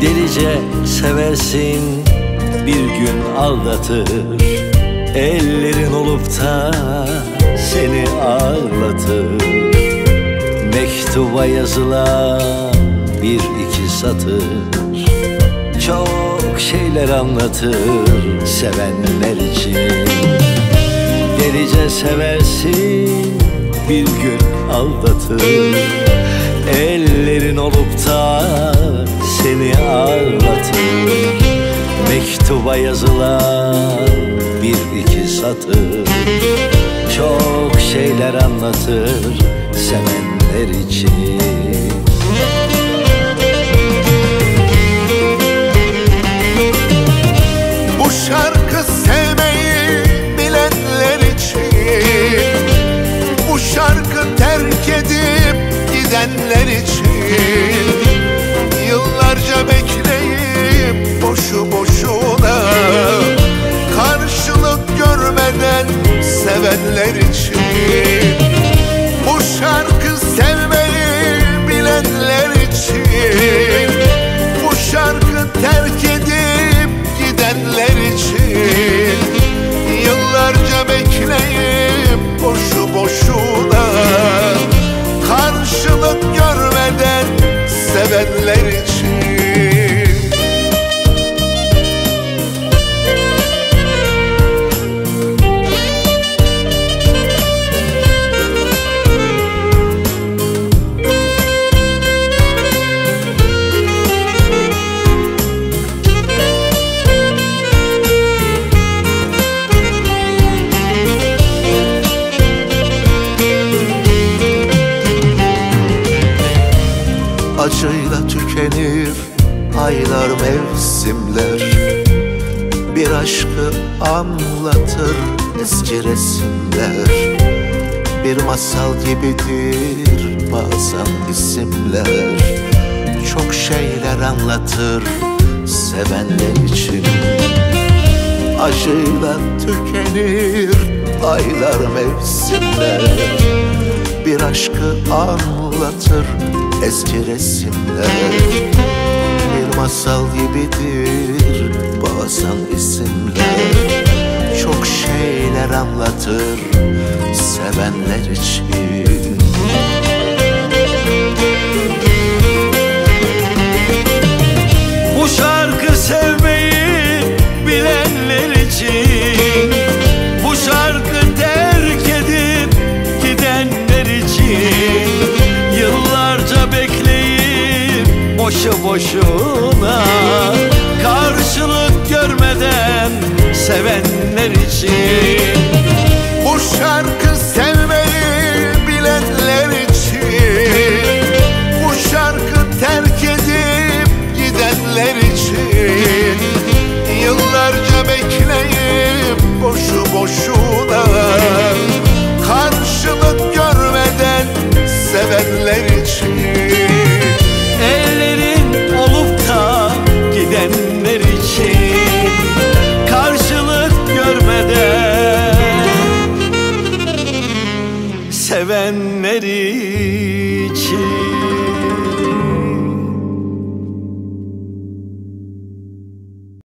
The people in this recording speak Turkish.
Delice seversin, bir gün aldatır. Ellerin olup da seni ağlatır. Mektuba yazılan bir iki satır çok şeyler anlatır sevenler için. Delice seversin, bir gün aldatır. Ellerin olup da seni ağlatır. Mektuba yazılan bir iki satır çok şeyler anlatır sevenler için. Bu şarkı sevmeyi bilenler için, bu şarkı terk edip gidenler için, yıllarca bekleyip boşu boşuna karşılık görmeden sevenler için. Bu şarkı sevmeyi bilenler için, bu şarkı terk edip gidenler için, yıllarca bekleyip boşu boşuna karşılık görmeden sevenler için. Acıyla tükenir aylar, mevsimler, bir aşkı anlatır eski resimler. Bir masal gibidir bazen isimler, çok şeyler anlatır sevenler için. Acıyla tükenir aylar, mevsimler, bir aşkı anlatır eski resimler. Bir masal gibidir bazen isimler, çok şeyler anlatır sevenler için. Bu şarkı sevmeyi bilenler için, bu şarkı terk edip gidenler için, yıllarca bekleyip boşu boşuna karşılık görmeden sevenler için. Bu şarkı sevmeyi bilenler için, bu şarkı terk edip gidenler için, yıllarca bekleyip boşu boşuna karşılık görmeden sevenler için. Ellerin olup da gidenler için, karşılık görmeden sevenler için.